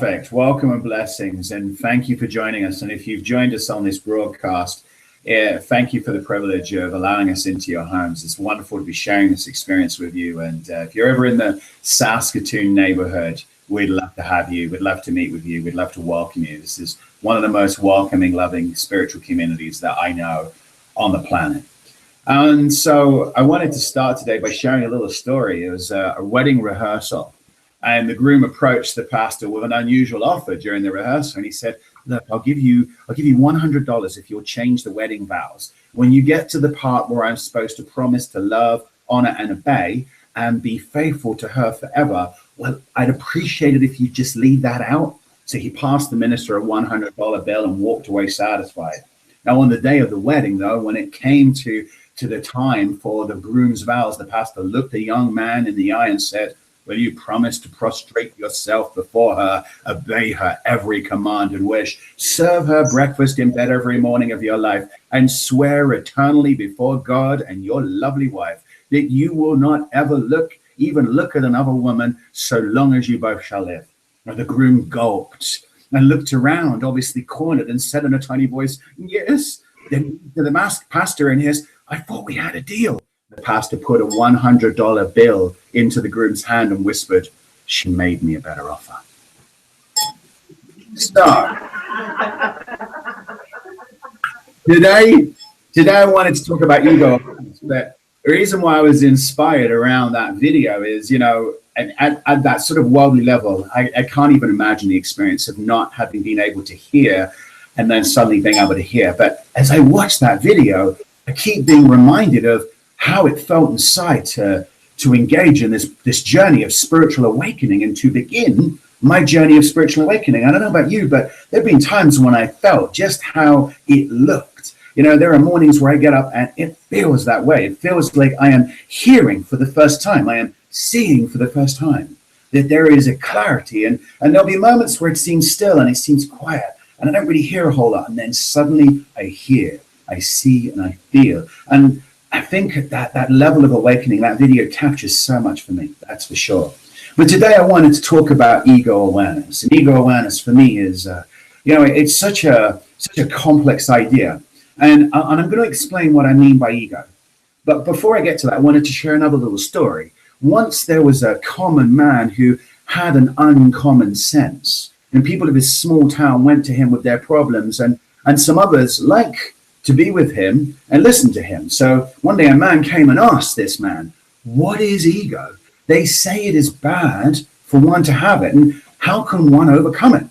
Perfect. Welcome and blessings, and thank you for joining us. And if you've joined us on this broadcast, thank you for the privilege of allowing us into your homes. It's wonderful to be sharing this experience with you. And if you're ever in the Saskatoon neighborhood, we'd love to have you. We'd love to meet with you. We'd love to welcome you. This is one of the most welcoming, loving spiritual communities that I know on the planet. And so I wanted to start today by sharing a little story. It was a wedding rehearsal. And the groom approached the pastor with an unusual offer during the rehearsal. And he said, look, I'll give you $100 if you'll change the wedding vows. When you get to the part where I'm supposed to promise to love, honor, and obey, and be faithful to her forever, well, I'd appreciate it if you just leave that out. So he passed the minister a $100 bill and walked away satisfied. Now, on the day of the wedding, though, when it came to the time for the groom's vows, the pastor looked the young man in the eye and said, will you promise to prostrate yourself before her, obey her every command and wish, serve her breakfast in bed every morning of your life, and swear eternally before God and your lovely wife that you will not ever even look at another woman so long as you both shall live? Now the groom gulped and looked around, obviously cornered, and said in a tiny voice, yes. Then to the masked pastor in his, I thought we had a deal. The pastor put a $100 bill into the groom's hand and whispered, she made me a better offer. So, today I wanted to talk about ego. But the reason why I was inspired around that video is, at that sort of worldly level, I can't even imagine the experience of not having been able to hear and then suddenly being able to hear. But as I watch that video, I keep being reminded of how it felt inside to engage in this journey of spiritual awakening and to begin my journey of spiritual awakening. I don't know about you, but there have been times when I felt just how it looked. There are mornings where I get up and it feels that way. It feels like I am hearing for the first time. I am seeing for the first time, that there is a clarity. And there'll be moments where it seems still and it seems quiet and I don't really hear a whole lot. And then suddenly I hear, I see, and I feel. And I think that level of awakening, that video captures so much for me, that's for sure. But today I wanted to talk about ego awareness. And ego awareness for me is, it's such a complex idea. And I'm going to explain what I mean by ego. But before I get to that, I wanted to share another little story. Once there was a common man who had an uncommon sense. And people of his small town went to him with their problems. And some others like to be with him and listen to him. So one day a man came and asked this man, what is ego? They say it is bad for one to have it, and how can one overcome it?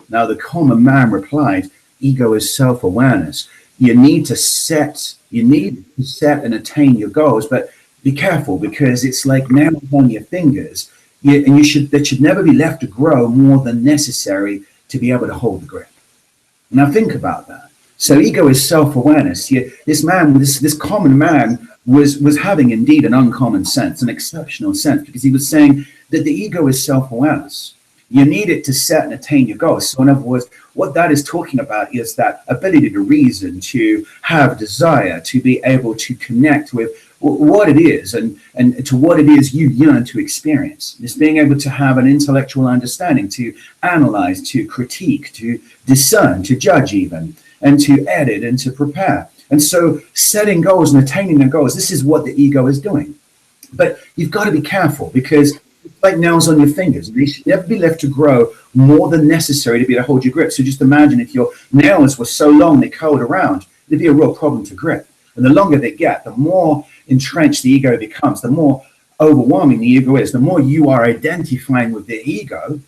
Now the common man replied, ego is self-awareness. You need to set and attain your goals, but be careful because it's like nails on your fingers. That should never be left to grow more than necessary to be able to hold the grip. Now think about that. So ego is self-awareness. This common man was having indeed an uncommon sense, an exceptional sense, because he was saying that the ego is self-awareness. You need it to set and attain your goals. So in other words, what that is talking about is that ability to reason, to have desire, to be able to connect with what it is and to what it is you yearn to experience. It's being able to have an intellectual understanding, to analyze, to critique, to discern, to judge even, and to edit and to prepare. And so setting goals and attaining their goals, this is what the ego is doing. But you've got to be careful because it's like nails on your fingers. They should never be left to grow more than necessary to be able to hold your grip. So just imagine if your nails were so long they curled around, it'd be a real problem to grip. And the longer they get, the more entrenched the ego becomes, the more overwhelming the ego is, the more you are identifying with the ego,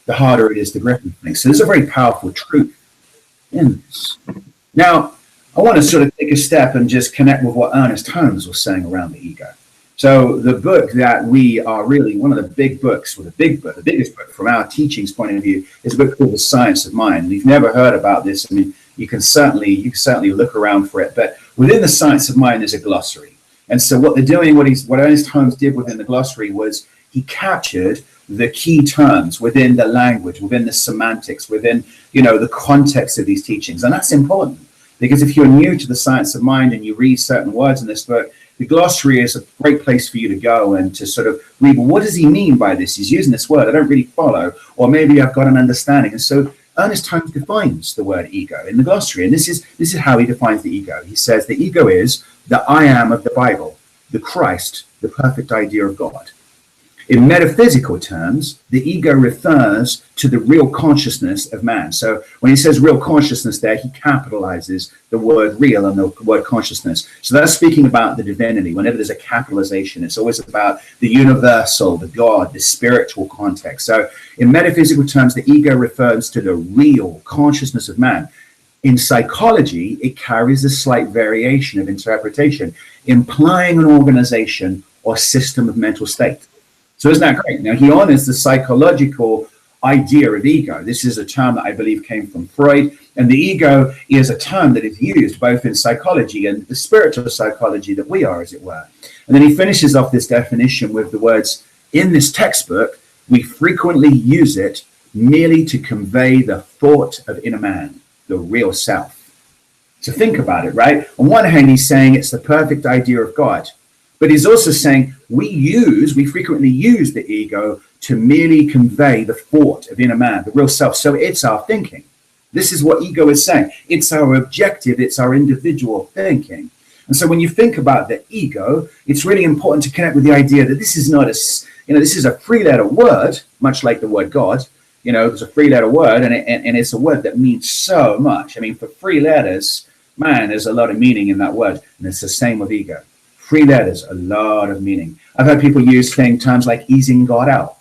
the harder it is to grip things. So there's a very powerful truth in this. Now, I want to sort of take a step and just connect with what Ernest Holmes was saying around the ego. So the book that we are really, one of the big books, or the biggest book from our teachings point of view, is a book called The Science of Mind. And if you've never heard about this, I mean, you can certainly look around for it. But within The Science of Mind is a glossary. And so what they're doing, what Ernest Holmes did within the glossary was he captured the key terms within the language, within the semantics, within, the context of these teachings. And that's important because if you're new to the science of mind and you read certain words in this book, the glossary is a great place for you to go and to sort of read, well, what does he mean by this? He's using this word. I don't really follow, or maybe I've got an understanding. And so Ernest Holmes defines the word ego in the glossary. And this is how he defines the ego. He says the ego is the I am of the Bible, the Christ, the perfect idea of God. In metaphysical terms, the ego refers to the real consciousness of man. So when he says real consciousness there, he capitalizes the word real and the word consciousness. So that's speaking about the divinity. Whenever there's a capitalization, it's always about the universal, the God, the spiritual context. So in metaphysical terms, the ego refers to the real consciousness of man. In psychology, it carries a slight variation of interpretation, implying an organization or system of mental state. So isn't that great? Now, he honors the psychological idea of ego. This is a term that I believe came from Freud, and the ego is a term that is used both in psychology and the spiritual psychology that we are, as it were. And then he finishes off this definition with the words, in this textbook, we frequently use it merely to convey the thought of inner man, the real self. So think about it, right? On one hand, he's saying it's the perfect idea of God. But he's also saying we frequently use the ego to merely convey the thought of inner man, the real self. So it's our thinking. This is what ego is saying. It's our objective. It's our individual thinking. And so when you think about the ego, it's really important to connect with the idea that this is not this is a three-letter word, much like the word God. There's a three-letter word, and it's a word that means so much. I mean, for three letters, man, there's a lot of meaning in that word. And it's the same with ego. Three letters, a lot of meaning. I've heard people use terms like easing God out.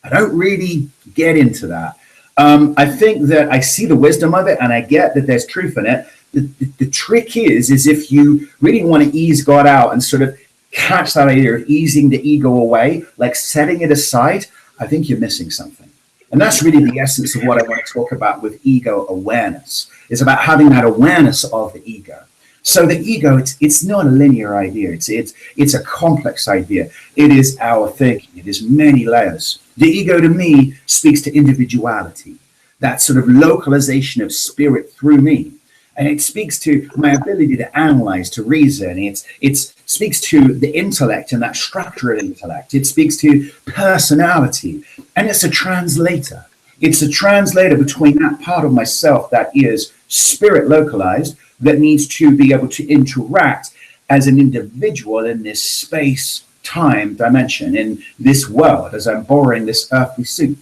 I don't really get into that. I think that I see the wisdom of it, and I get that there's truth in it. The trick is if you really want to ease God out and sort of catch that idea of easing the ego away, like setting it aside, I think you're missing something. And that's really the essence of what I want to talk about with ego awareness. It's about having that awareness of the ego. So the ego, it's not a linear idea. It's a complex idea. It is our thinking. It is many layers. The ego, to me, speaks to individuality, that sort of localization of spirit through me. And it speaks to my ability to analyze, to reason. It speaks to the intellect and that structure of intellect. It speaks to personality. And it's a translator. It's a translator between that part of myself that is spirit localized, that needs to be able to interact as an individual in this space-time dimension, in this world, as I'm borrowing this earthly suit.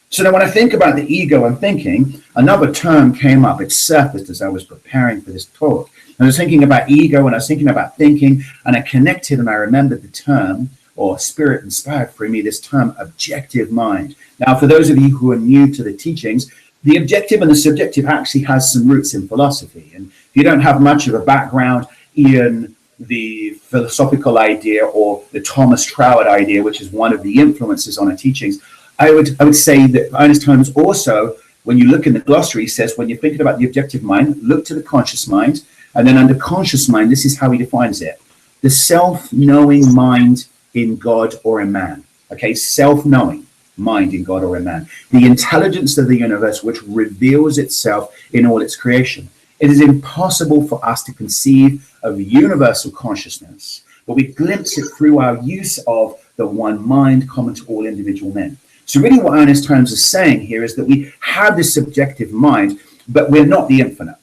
So now when I think about the ego and thinking, another term came up. It surfaced as I was preparing for this talk. I was thinking about ego and I was thinking about thinking, and I connected and I remembered the term, or spirit inspired for me, this term objective mind. Now, for those of you who are new to the teachings, the objective and the subjective actually has some roots in philosophy. And if you don't have much of a background in the philosophical idea or the Thomas Troward idea, which is one of the influences on our teachings, I would say that Ernest Holmes also, when you look in the glossary, says when you're thinking about the objective mind, look to the conscious mind. And then under conscious mind, this is how he defines it. The self-knowing mind in God or in man. Okay, self-knowing mind in God or in man. The intelligence of the universe which reveals itself in all its creation. It is impossible for us to conceive of universal consciousness, but we glimpse it through our use of the one mind common to all individual men. So really what Ernest Holmes is saying here is that we have this subjective mind, but we're not the infinite.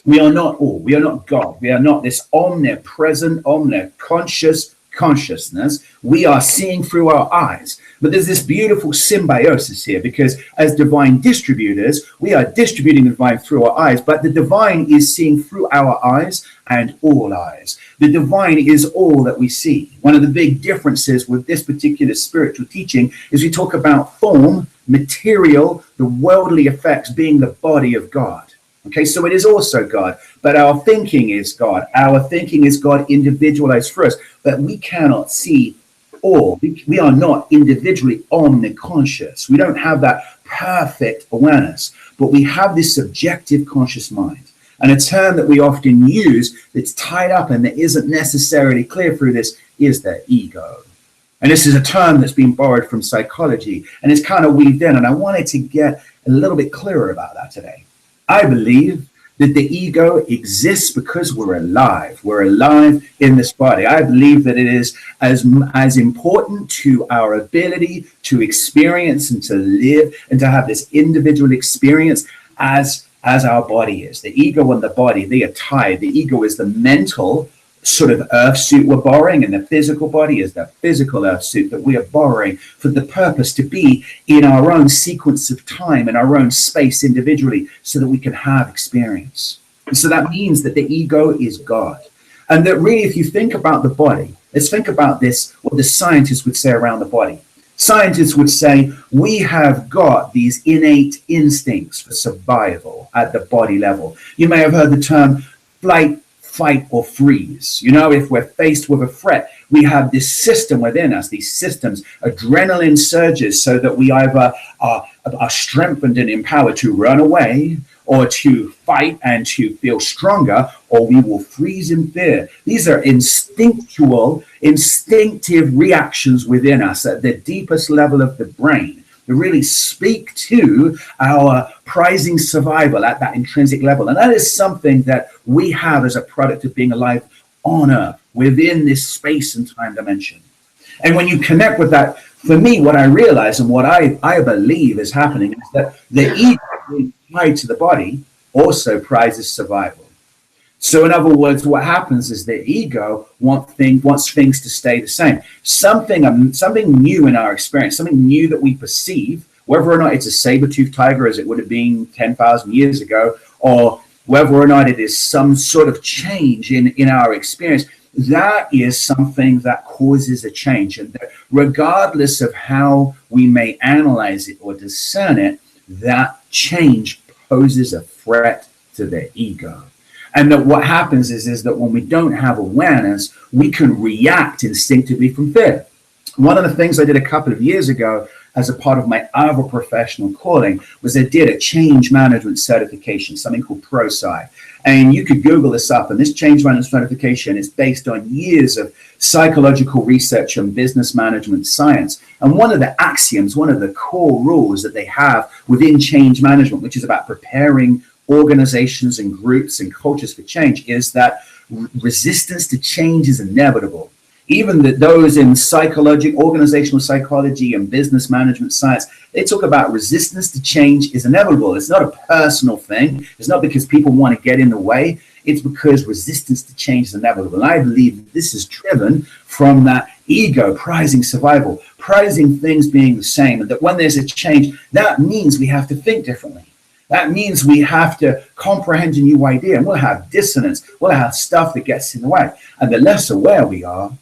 We are not all. We are not God. We are not this omnipresent, omniconscious consciousness. We are seeing through our eyes. But there's this beautiful symbiosis here, because as divine distributors, we are distributing the divine through our eyes, but the divine is seeing through our eyes and all eyes. The divine is all that we see. One of the big differences with this particular spiritual teaching is we talk about form, material, the worldly effects being the body of God. Okay, so it is also God, but our thinking is God. Our thinking is God individualized for us, but we cannot see all. We are not individually omniconscious. We don't have that perfect awareness, but we have this subjective conscious mind. And a term that we often use that's tied up and that isn't necessarily clear through this is the ego. And this is a term that's been borrowed from psychology, and it's kind of weaved in, and I wanted to get a little bit clearer about that today. I believe that the ego exists because we're alive. We're alive in this body. I believe that it is as important to our ability to experience and to live and to have this individual experience as our body is. The ego and the body, they are tied. The ego is the mental sort of earth suit we're borrowing, and the physical body is the physical earth suit that we are borrowing for the purpose to be in our own sequence of time, in our own space individually, so that we can have experience. And so that means that the ego is God. And that really, if you think about the body, let's think about this, what the scientists would say around the body. Scientists would say we have got these innate instincts for survival at the body level. You may have heard the term flight, fight, or freeze. You know, if we're faced with a threat, we have this system within us, these systems, adrenaline surges, so that we either are strengthened and empowered to run away, or to fight and to feel stronger, or we will freeze in fear. These are instinctive reactions within us at the deepest level of the brain that really speak to our prizing survival at that intrinsic level. And that is something that we have as a product of being alive on Earth, within this space and time dimension. And when you connect with that, for me, what I realize and what I believe is happening is that the ego being tied to the body also prizes survival. So in other words, what happens is the ego wants things to stay the same. Something new in our experience, something new that we perceive, whether or not it's a saber-toothed tiger as it would have been 10,000 years ago, or whether or not it is some sort of change in our experience, that is something that causes a change. And that regardless of how we may analyze it or discern it, that change poses a threat to the ego. And that what happens is that when we don't have awareness, we can react instinctively from fear. One of the things I did a couple of years ago as a part of my other professional calling was I did a change management certification, something called ProSci. And you could Google this up, and this change management certification is based on years of psychological research and business management science. And one of the axioms, one of the core rules that they have within change management, which is about preparing organizations and groups and cultures for change, is that resistance to change is inevitable. Even those in organizational psychology and business management science, they talk about resistance to change is inevitable. It's not a personal thing. It's not because people want to get in the way. It's because resistance to change is inevitable. And I believe this is driven from that ego prizing survival, prizing things being the same. And that when there's a change, that means we have to think differently. That means we have to comprehend a new idea, and we'll have dissonance. We'll have stuff that gets in the way. And the less aware we are,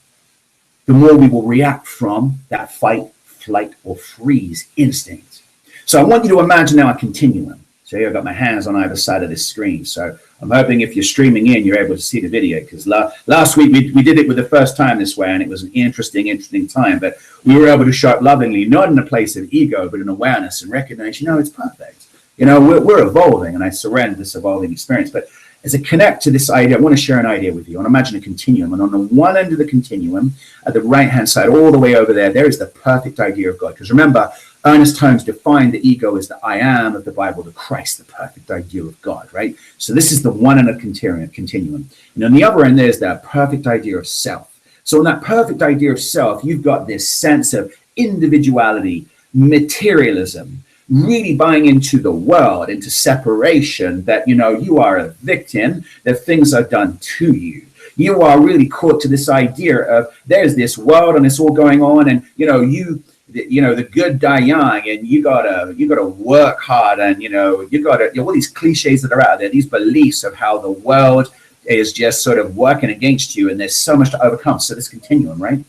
the more we will react from that fight, flight, or freeze instinct. So I want you to imagine now a continuum. So here I've got my hands on either side of this screen. So I'm hoping if you're streaming in, you're able to see the video, because last week we did it with the first time this way, and it was an interesting time. But we were able to show up lovingly, not in a place of ego, but in awareness and recognize, it's perfect. We're evolving, and I surrender this evolving experience. But as I connect to this idea, I want to share an idea with you. And imagine a continuum. And on the one end of the continuum, at the right-hand side, all the way over there is the perfect idea of God. Because remember, Ernest Holmes defined the ego as the I am of the Bible, the Christ, the perfect idea of God, right? So this is the one end of the continuum. And on the other end, there's the perfect idea of self. So in that perfect idea of self, you've got this sense of individuality, materialism, really buying into the world, into separation, that, you are a victim, that things are done to you. You are really caught to this idea of there's this world and it's all going on, and, the good die young, and you gotta work hard, and, all these cliches that are out there, these beliefs of how the world is just sort of working against you, and there's so much to overcome. So this continuum, right?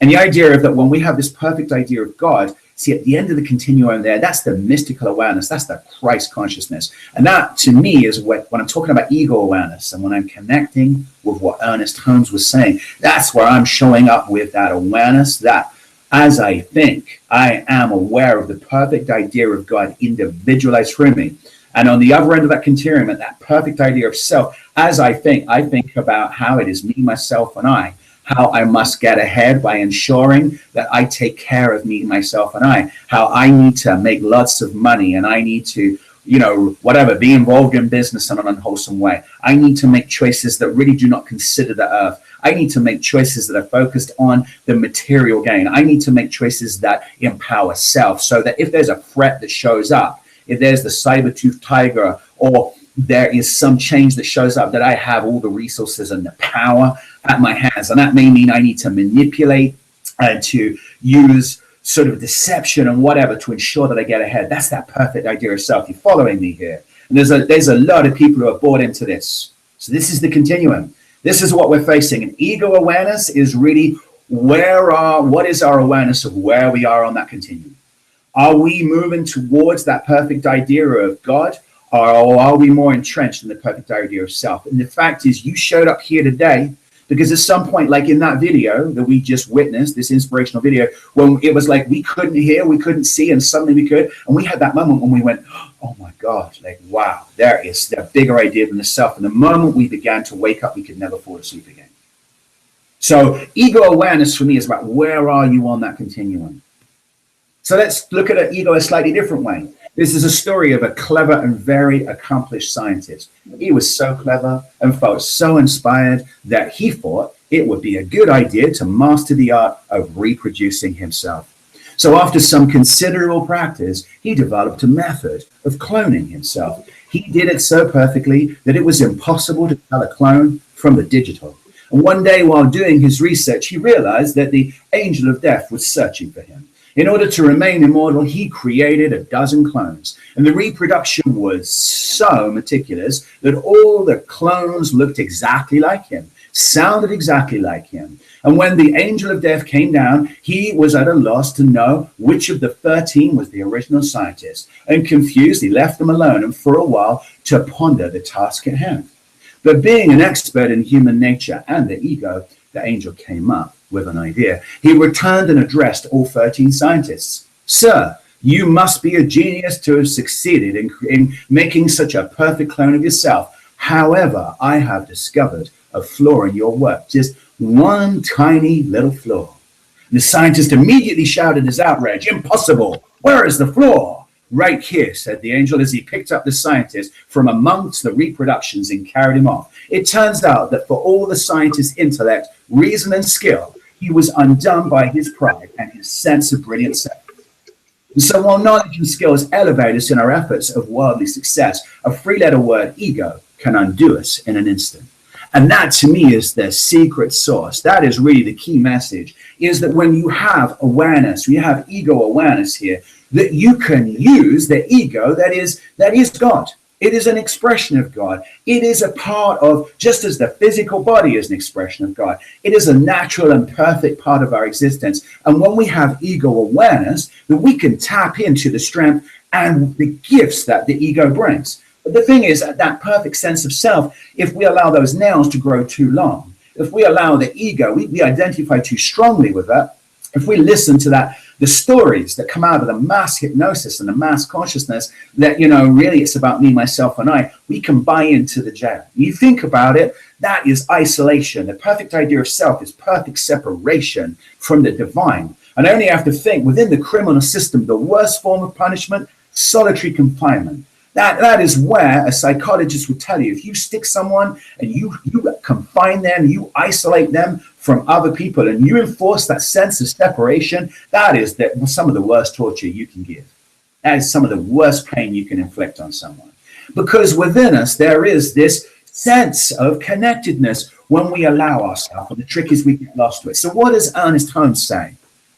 And the idea of that when we have this perfect idea of God, see, at the end of the continuum there, that's the mystical awareness. That's the Christ consciousness. And that, to me, is when I'm talking about ego awareness, and when I'm connecting with what Ernest Holmes was saying, that's where I'm showing up with that awareness, that as I think, I am aware of the perfect idea of God individualized through me. And on the other end of that continuum, at that perfect idea of self, as I think about how it is me, myself, and I, how I must get ahead by ensuring that I take care of me, myself, and I, how I need to make lots of money, and I need to whatever, be involved in business in an unwholesome way. I need to make choices that really do not consider the earth. I need to make choices that are focused on the material gain. I need to make choices that empower self, so that if there's a threat that shows up, if there's the saber-toothed tiger, or there is some change that shows up, that I have all the resources and the power at my hands. And that may mean I need to manipulate and to use sort of deception and whatever to ensure that I get ahead. That's that perfect idea of self. You're following me here. And there's a lot of people who are bought into this. So this is the continuum. This is what we're facing. And ego awareness is really what is our awareness of where we are on that continuum? Are we moving towards that perfect idea of God? Or are we more entrenched in the perfect idea of self? And the fact is, you showed up here today because at some point, like in that video that we just witnessed, this inspirational video, when it was like we couldn't hear, we couldn't see, and suddenly we could. And we had that moment when we went, oh my God, like, wow, there is a bigger idea than the self. And the moment we began to wake up, we could never fall asleep again. So ego awareness for me is about where are you on that continuum? So let's look at an ego a slightly different way. This is a story of a clever and very accomplished scientist. He was so clever and felt so inspired that he thought it would be a good idea to master the art of reproducing himself. So after some considerable practice, he developed a method of cloning himself. He did it so perfectly that it was impossible to tell a clone from the digital. And one day while doing his research, he realized that the angel of death was searching for him. In order to remain immortal, he created a dozen clones. And the reproduction was so meticulous that all the clones looked exactly like him, sounded exactly like him. And when the angel of death came down, he was at a loss to know which of the 13 was the original scientist. And confused, he left them alone and for a while to ponder the task at hand. But being an expert in human nature and the ego, the angel came up with an idea. He returned and addressed all 13 scientists. Sir, you must be a genius to have succeeded in making such a perfect clone of yourself. However, I have discovered a flaw in your work, just one tiny little flaw. The scientist immediately shouted his outrage. Impossible! Where is the flaw? Right here, said the angel as he picked up the scientist from amongst the reproductions and carried him off. It turns out that for all the scientist's intellect, reason, and skill, he was undone by his pride and his sense of brilliant self. And so while knowledge and skills elevate us in our efforts of worldly success, a three-letter word, ego, can undo us in an instant. And that to me is the secret sauce. That is really the key message, is that when you have awareness, we have ego awareness here, that you can use the ego that is God. It is an expression of God. It is a part of, just as the physical body is an expression of God, it is a natural and perfect part of our existence. And when we have ego awareness, that we can tap into the strength and the gifts that the ego brings. But the thing is, that perfect sense of self, if we allow those nails to grow too long, if we allow the ego, we identify too strongly with that, if we listen to that, the stories that come out of the mass hypnosis and the mass consciousness that, really it's about me, myself, and I, we can buy into the jail. You think about it, that is isolation. The perfect idea of self is perfect separation from the divine. And I only have to think, within the criminal system, the worst form of punishment, solitary confinement. That is where a psychologist would tell you, if you stick someone and you confine them, you isolate them from other people, and you enforce that sense of separation, that is some of the worst torture you can give. That is some of the worst pain you can inflict on someone. Because within us, there is this sense of connectedness when we allow ourselves, and the trick is we get lost to it. So what does Ernest Holmes say?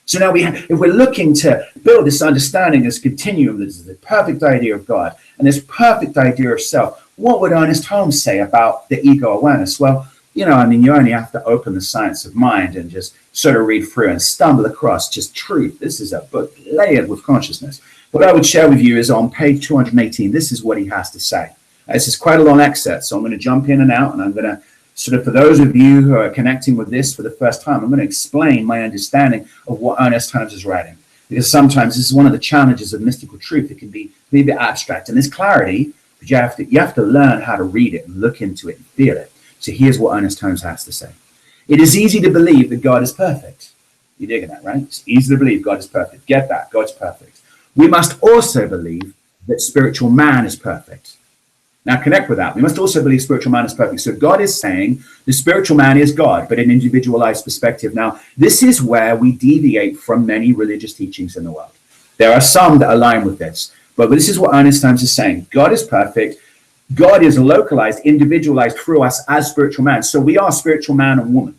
So now if we're looking to build this understanding, this continuum, this is the perfect idea of God and this perfect idea of self, what would Ernest Holmes say about the ego awareness? Well, you only have to open the Science of Mind and just sort of read through and stumble across just truth. This is a book layered with consciousness. What I would share with you is on page 218, this is what he has to say. This is quite a long excerpt, so I'm going to jump in and out, and I'm going to sort of, for those of you who are connecting with this for the first time, I'm going to explain my understanding of what Ernest Holmes is writing. Because sometimes this is one of the challenges of mystical truth. It can be a bit abstract. And there's clarity, but you have to learn how to read it and look into it and feel it. So here's what Ernest Holmes has to say. It is easy to believe that God is perfect. You're digging that, right? It's easy to believe God is perfect. Get that. God's perfect. We must also believe that spiritual man is perfect. Now connect with that. We must also believe spiritual man is perfect. So God is saying the spiritual man is God, but an individualized perspective. Now, this is where we deviate from many religious teachings in the world. There are some that align with this, but this is what Ernest Times is saying. God is perfect. God is localized, individualized through us as spiritual man. So we are spiritual man and woman.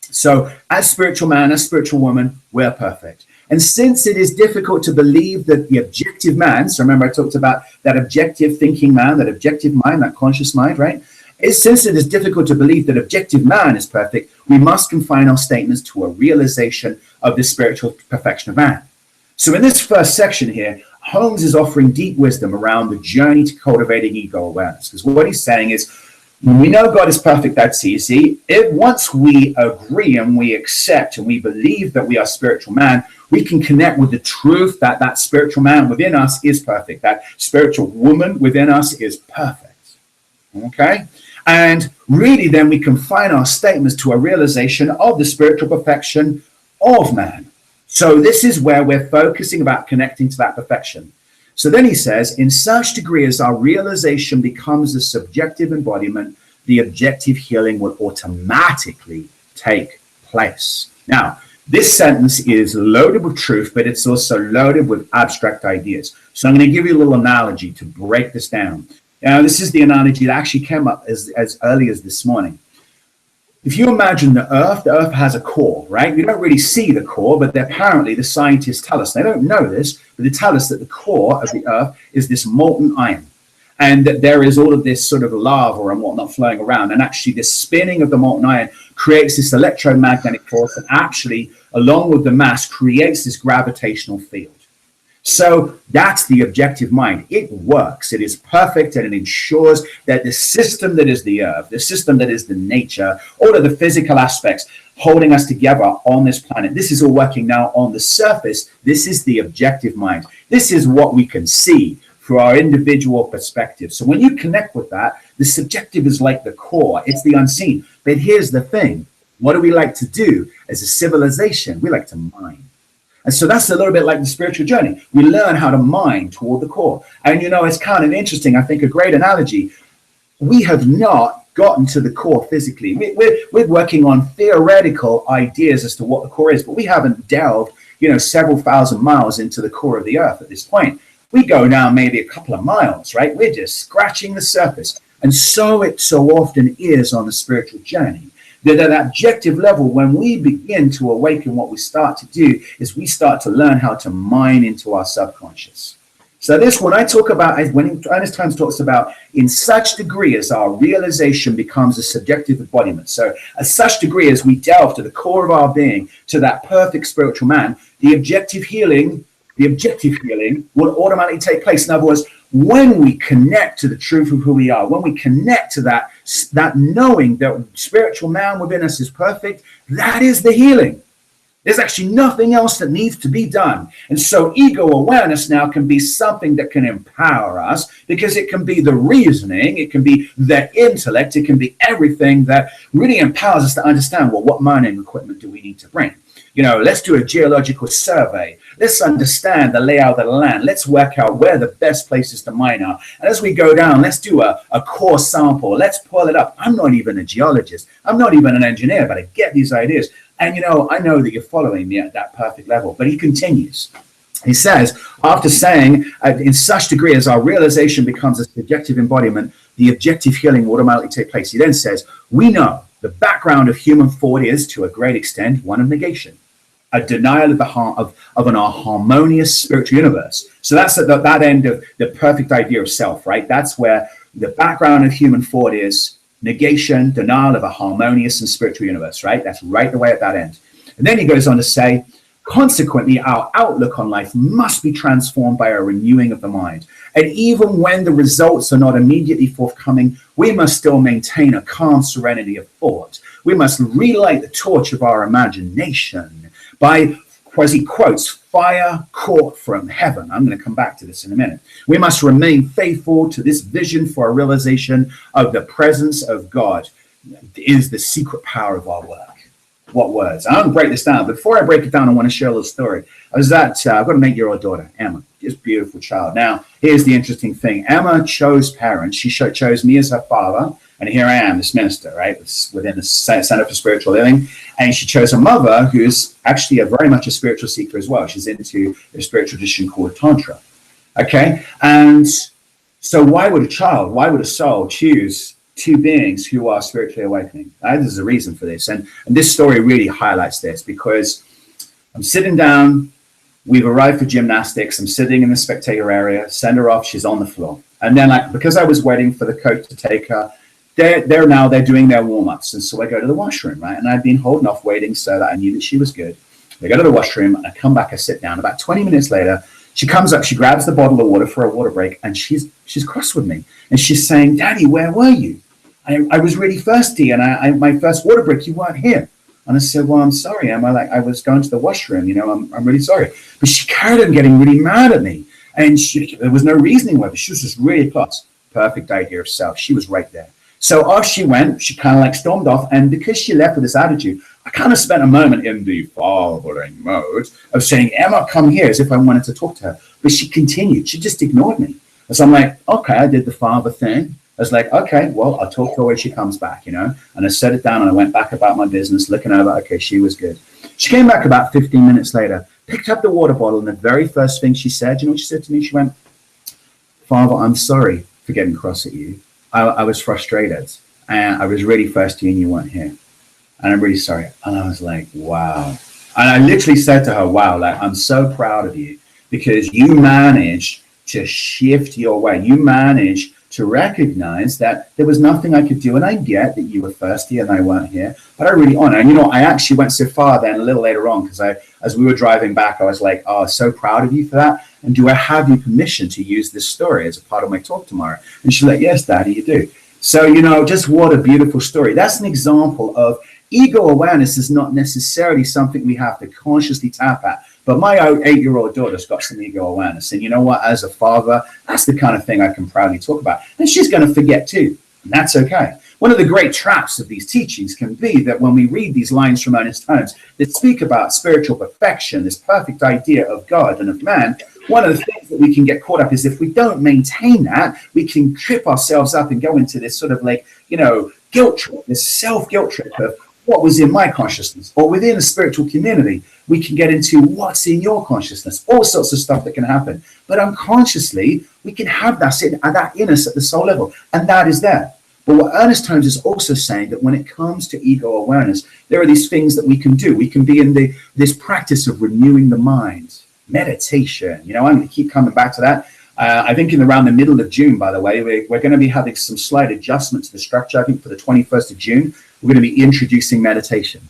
So as spiritual man, as spiritual woman, we're perfect. And since it is difficult to believe that the objective man, so remember I talked about that objective thinking man, that objective mind, that conscious mind, right? Since it is difficult to believe that objective man is perfect, we must confine our statements to a realization of the spiritual perfection of man. So in this first section here, Holmes is offering deep wisdom around the journey to cultivating ego awareness. Because what he's saying is, we know God is perfect, that's easy. Once we agree and we accept and we believe that we are spiritual man, we can connect with the truth that that spiritual man within us is perfect, that spiritual woman within us is perfect. Okay? And really then we confine our statements to a realization of the spiritual perfection of man. So this is where we're focusing about connecting to that perfection. So then he says, in such degree as our realization becomes a subjective embodiment, the objective healing will automatically take place. Now, this sentence is loaded with truth, but it's also loaded with abstract ideas. So I'm going to give you a little analogy to break this down. Now, this is the analogy that actually came up as early as this morning. If you imagine the Earth has a core, right? We don't really see the core, but apparently the scientists tell us, they don't know this, but they tell us that the core of the Earth is this molten iron. And that there is all of this sort of lava and whatnot flowing around. And actually this spinning of the molten iron creates this electromagnetic force that actually, along with the mass, creates this gravitational field. So that's the objective mind. It works. It is perfect, and it ensures that the system that is the earth, the system that is the nature, all of the physical aspects holding us together on this planet, this is all working now on the surface. This is the objective mind. This is what we can see through our individual perspective. So when you connect with that, the subjective is like the core. It's the unseen. But here's the thing. What do we like to do as a civilization? We like to mine. And so that's a little bit like the spiritual journey. We learn how to mine toward the core. And, you know, it's kind of interesting. I think a great analogy. We have not gotten to the core physically. We're working on theoretical ideas as to what the core is, but we haven't delved, several thousand miles into the core of the earth at this point. We go down maybe a couple of miles, right? We're just scratching the surface. And so it so often is on the spiritual journey. That at that objective level, when we begin to awaken, what we start to do is we start to learn how to mine into our subconscious. So this, when I talk about, when Ernest Times talks about, in such degree as our realization becomes a subjective embodiment. So at such degree as we delve to the core of our being, to that perfect spiritual man, the objective healing will automatically take place. In other words, when we connect to the truth of who we are, when we connect to that knowing that spiritual man within us is perfect, that is the healing. There's actually nothing else that needs to be done. And so ego awareness now can be something that can empower us, because it can be the reasoning, it can be the intellect, it can be everything that really empowers us to understand, well, what mining equipment do we need to bring? Let's do a geological survey. Let's understand the layout of the land. Let's work out where the best places to mine are. And as we go down, let's do a core sample. Let's pull it up. I'm not even a geologist. I'm not even an engineer, but I get these ideas. And, I know that you're following me at that perfect level. But he continues. He says, after saying, in such degree as our realization becomes a subjective embodiment, the objective healing will automatically take place. He then says, we know the background of human thought is, to a great extent, one of negation, a denial of an harmonious spiritual universe. So that's at that end of the perfect idea of self, right? That's where the background of human thought is negation, denial of a harmonious and spiritual universe, right? That's right the way at that end. And then he goes on to say, consequently, our outlook on life must be transformed by a renewing of the mind. And even when the results are not immediately forthcoming, we must still maintain a calm serenity of thought. We must relight the torch of our imagination by, as he quotes, fire caught from heaven. I'm going to come back to this in a minute. We must remain faithful to this vision for a realization of the presence of God is the secret power of our work. What words? I'm going to break this down. Before I break it down, I want to share a little story. I've got an 8-year-old daughter, Emma. just beautiful child. Now, here's the interesting thing. Emma chose parents. She chose me as her father. And here I am, this minister, right, within the Center for Spiritual Living. And she chose a mother who's actually very much a spiritual seeker as well. She's into a spiritual tradition called Tantra. Okay? And so why would a soul choose two beings who are spiritually awakening? There's a reason for this. And this story really highlights this, because I'm sitting down. We've arrived for gymnastics. I'm sitting in the spectator area. Send her off. She's on the floor. And then, because I was waiting for the coach to take her, they're doing their warm-ups. And so I go to the washroom, right? And I'd been holding off waiting so that I knew that she was good. I go to the washroom, and I come back, I sit down. About 20 minutes later, she comes up, she grabs the bottle of water for a water break, and she's cross with me. And she's saying, Daddy, where were you? I was really thirsty, and my first water break, you weren't here. And I said, well, I'm sorry, Emma. I was going to the washroom, I'm really sorry. But she carried on getting really mad at me. And there was no reasoning with it. She was just really close. Perfect idea of self. She was right there. So off she went, she kind of stormed off. And because she left with this attitude, I kind of spent a moment in the following mode of saying, Emma, come here, as if I wanted to talk to her. But she continued. She just ignored me. So I'm like, okay, I did the father thing. I was like, okay, well, I'll talk to her when she comes back, And I set it down and I went back about my business, looking over, okay, she was good. She came back about 15 minutes later, picked up the water bottle, and the very first thing she said, what she said to me? She went, Father, I'm sorry for getting cross at you. I was frustrated, and I was really thirsty and you weren't here. And I'm really sorry. And I was like, wow. And I literally said to her, wow, I'm so proud of you, because you managed to shift your way. You managed to recognize that there was nothing I could do. And I get that you were thirsty and I weren't here, but I really honor. And, I actually went so far then a little later on, because as we were driving back, I was like, oh, so proud of you for that. And do I have your permission to use this story as a part of my talk tomorrow? And she's like, yes, Daddy, you do. So, just what a beautiful story. That's an example of ego awareness is not necessarily something we have to consciously tap at. But my 8-year-old daughter's got some ego awareness. And you know what? As a father, that's the kind of thing I can proudly talk about. And she's going to forget too. And that's okay. One of the great traps of these teachings can be that when we read these lines from Ernest Holmes that speak about spiritual perfection, this perfect idea of God and of man, one of the things that we can get caught up is if we don't maintain that, we can trip ourselves up and go into this sort of guilt trip, this self-guilt trip of what was in my consciousness, or within a spiritual community, we can get into what's in your consciousness, all sorts of stuff that can happen. But unconsciously, we can have that in us at the soul level, and that is there. But what Ernest Holmes is also saying, that when it comes to ego awareness, there are these things that we can do. We can be in this practice of renewing the mind, meditation. I'm going to keep coming back to that. I think around the middle of June, by the way, we're going to be having some slight adjustment to the structure. I think for the 21st of June, we're going to be introducing meditation.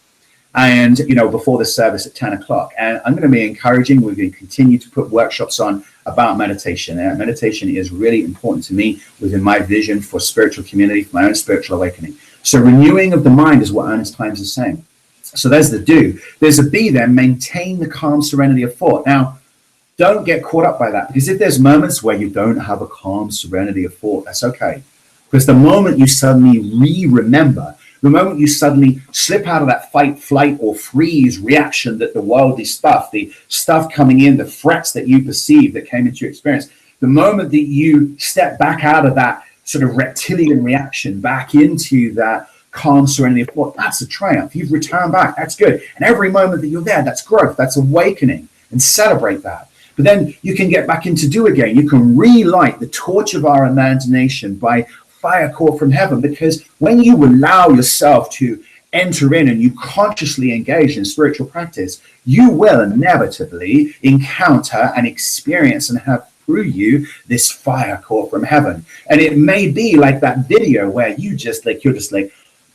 And, before the service at 10 o'clock. And I'm going to be encouraging, we're going to continue to put workshops on about meditation. And meditation is really important to me within my vision for spiritual community, for my own spiritual awakening. So renewing of the mind is what Ernest Holmes is saying. So there's the do. There's a be then, maintain the calm serenity of thought. Now, don't get caught up by that, because if there's moments where you don't have a calm serenity of thought, that's okay. Because the moment you suddenly remember, the moment you suddenly slip out of that fight, flight, or freeze reaction that the worldly stuff, the stuff coming in, the threats that you perceive that came into your experience, the moment that you step back out of that sort of reptilian reaction back into that calm serenity of thought, that's a triumph. You've returned back. That's good. And every moment that you're there, that's growth. That's awakening. And celebrate that. But then you can get back into do again. You can relight the torch of our imagination by fire caught from heaven, because when you allow yourself to enter in and you consciously engage in spiritual practice, you will inevitably encounter and experience and have through you this fire caught from heaven. And it may be like that video where you're just like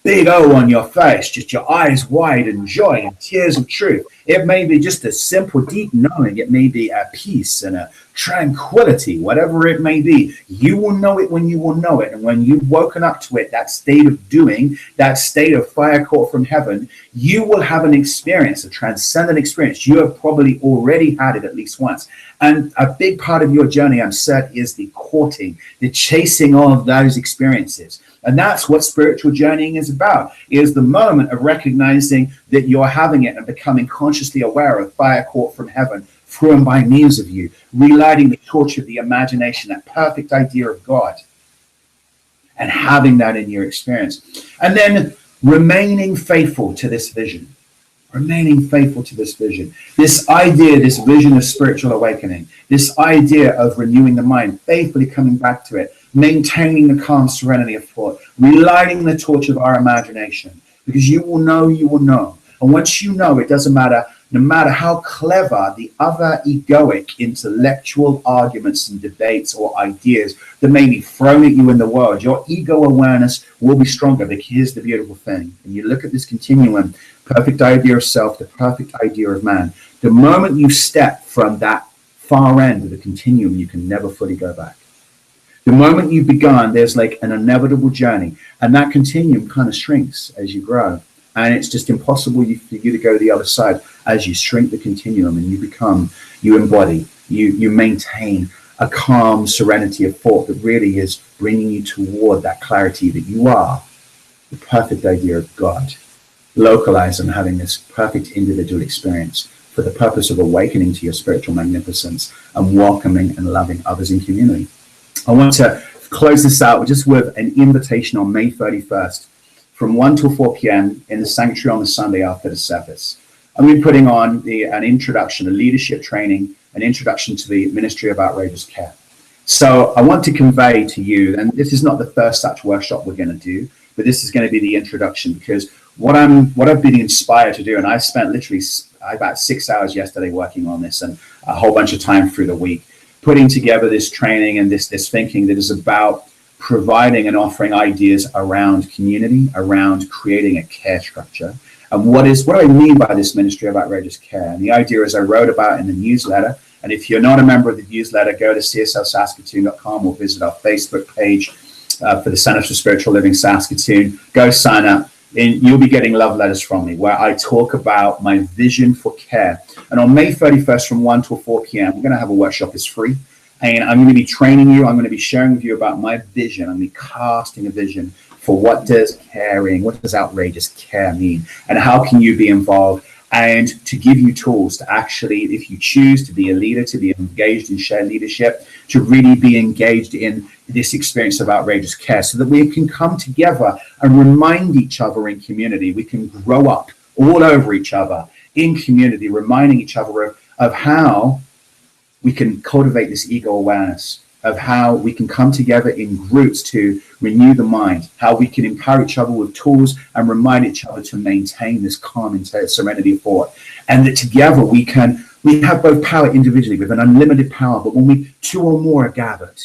big O on your face, just your eyes wide in joy and tears of truth. It may be just a simple, deep knowing. It may be a peace and a tranquility, whatever it may be. You will know it when you will know it. And when you've woken up to it, that state of doing, that state of fire caught from heaven, you will have an experience, a transcendent experience. You have probably already had it at least once. And a big part of your journey, I'm certain, is the courting, the chasing of those experiences. And that's what spiritual journeying is about, is the moment of recognizing that you're having it and becoming consciously aware of fire caught from heaven, through and by means of you, relighting the torch of the imagination, that perfect idea of God, and having that in your experience. And then remaining faithful to this vision. Remaining faithful to this vision. This idea, this vision of spiritual awakening, this idea of renewing the mind, faithfully coming back to it, maintaining the calm serenity of thought, relighting the torch of our imagination, because you will know, you will know. And once you know, it doesn't matter, no matter how clever the other egoic intellectual arguments and debates or ideas that may be thrown at you in the world, your ego awareness will be stronger. But here's the beautiful thing. And you look at this continuum, perfect idea of self, the perfect idea of man. The moment you step from that far end of the continuum, you can never fully go back. The moment you've begun, there's like an inevitable journey, and that continuum kind of shrinks as you grow. And it's just impossible for you to go to the other side as you shrink the continuum and you embody, you maintain a calm serenity of thought that really is bringing you toward that clarity that you are the perfect idea of God, localized and having this perfect individual experience for the purpose of awakening to your spiritual magnificence and welcoming and loving others in community. I want to close this out just with an invitation on May 31st. From 1 till 4 p.m. in the sanctuary on the Sunday after the service. I'm going to be putting on an introduction, a leadership training, an introduction to the Ministry of Outrageous Care. So I want to convey to you, and this is not the first such workshop we're going to do, but this is going to be the introduction, because what I've been inspired to do, and I spent literally about 6 hours yesterday working on this and a whole bunch of time through the week, putting together this training and this thinking that is about providing and offering ideas around community, around creating a care structure. And what I mean by this Ministry of Outrageous Care. And the idea is I wrote about in the newsletter. And if you're not a member of the newsletter, go to cslsaskatoon.com or visit our Facebook page for the Center for Spiritual Living Saskatoon. Go sign up and you'll be getting love letters from me where I talk about my vision for care. And on May 31st from 1 till 4 p.m., we're going to have a workshop. It's free. And I'm going to be training you. I'm going to be sharing with you about my vision. I'm going to be casting a vision for what does outrageous care mean? And how can you be involved? And to give you tools to actually, if you choose to be a leader, to be engaged in shared leadership, to really be engaged in this experience of outrageous care so that we can come together and remind each other in community. We can grow up all over each other in community, reminding each other of how we can cultivate this ego awareness, of how we can come together in groups to renew the mind, how we can empower each other with tools and remind each other to maintain this calm and serenity of thought. And that together we have both power individually with an unlimited power, but when two or more are gathered,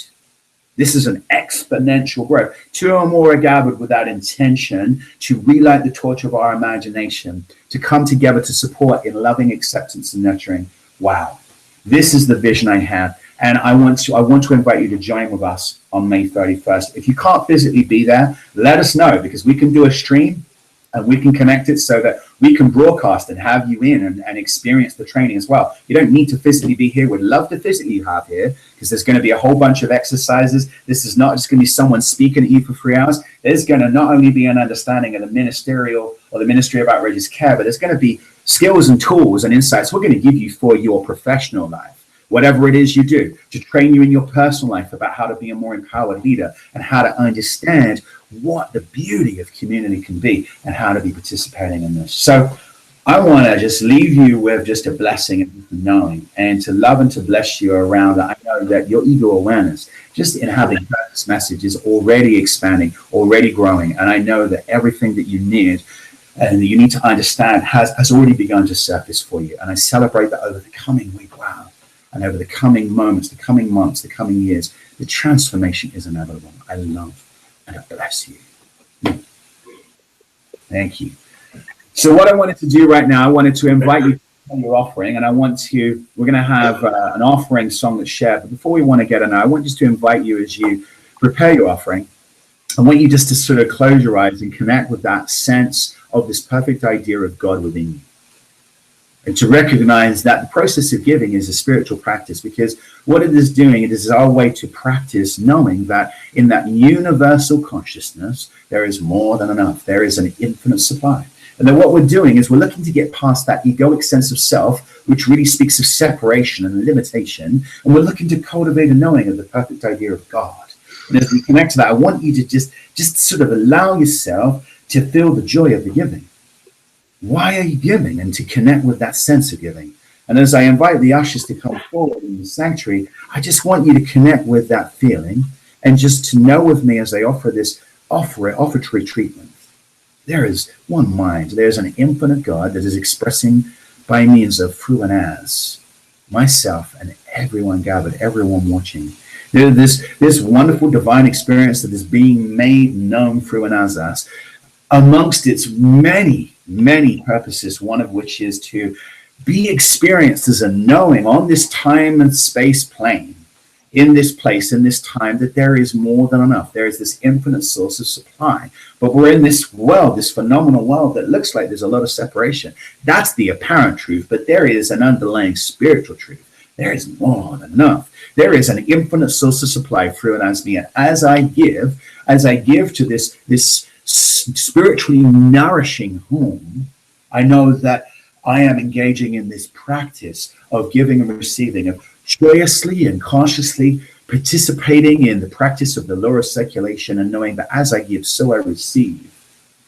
this is an exponential growth. Two or more are gathered with that intention to relight the torch of our imagination, to come together to support in loving acceptance and nurturing. Wow. This is the vision I have, and I want to invite you to join with us on May 31st. If you can't physically be there, let us know, because we can do a stream and we can connect it so that we can broadcast and have you in and experience the training as well. You don't need to physically be here. We'd love to physically have here, because there's going to be a whole bunch of exercises. This is not just going to be someone speaking at you for 3 hours. There's going to not only be an understanding of the ministerial or the Ministry of Outrageous Care, but there's going to be skills and tools and insights we're going to give you for your professional life, whatever it is you do, to train you in your personal life about how to be a more empowered leader and how to understand what the beauty of community can be and how to be participating in this. So I want to just leave you with just a blessing of knowing and to love and to bless you around that. I know that your ego awareness, just in having heard this message, is already expanding, already growing. And I know that everything that you need and that you need to understand has already begun to surface for you. And I celebrate that over the coming week, wow, and over the coming moments, the coming months, the coming years, the transformation is inevitable. I love and I bless you. Thank you. So what I wanted to do right now, I wanted to invite you to your offering, and we're going to have an offering song that's shared. But before we want to get in, I want just to invite you, as you prepare your offering, I want you just to sort of close your eyes and connect with that sense of this perfect idea of God within you. And to recognize that the process of giving is a spiritual practice, because what it is doing, it is our way to practice knowing that in that universal consciousness, there is more than enough. There is an infinite supply. And then what we're doing is we're looking to get past that egoic sense of self, which really speaks of separation and limitation. And we're looking to cultivate a knowing of the perfect idea of God. And as we connect to that, I want you to just sort of allow yourself to feel the joy of the giving. Why are you giving? And to connect with that sense of giving. And as I invite the ushers to come forward in the sanctuary, I just want you to connect with that feeling and just to know with me as I offer this offertory treatment. There is one mind. There's an infinite God that is expressing by means of through and as myself and everyone gathered, everyone watching. There's this wonderful divine experience that is being made known through and as us amongst its many, many purposes, one of which is to be experienced as a knowing on this time and space plane, in this place, in this time, that there is more than enough. There is this infinite source of supply. But we're in this world, this phenomenal world that looks like there's a lot of separation. That's the apparent truth, but there is an underlying spiritual truth. There is more than enough. There is an infinite source of supply through and as me. And as I give to this spiritually nourishing home, I know that I am engaging in this practice of giving and receiving, of joyously and consciously participating in the practice of the law of circulation and knowing that as I give, so I receive.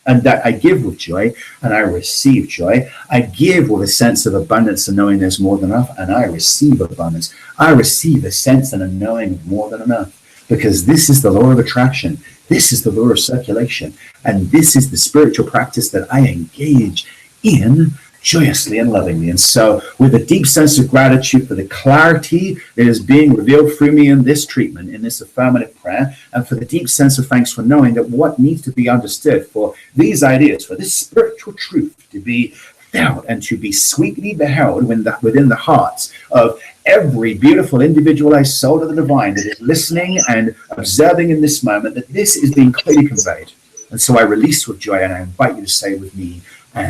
And that I give with joy and I receive joy. I give with a sense of abundance and knowing there's more than enough, and I receive abundance. I receive a sense and a knowing of more than enough, because this is the law of attraction. This is the law of circulation. And this is the spiritual practice that I engage in joyously and lovingly. And so with a deep sense of gratitude for the clarity that is being revealed through me in this treatment, in this affirmative prayer, and for the deep sense of thanks for knowing that what needs to be understood, for these ideas, for this spiritual truth to be felt and to be sweetly beheld within the hearts of every beautiful individualized soul of the divine that is listening and observing in this moment, that this is being clearly conveyed. And so I release with joy, and I invite you to say with me, and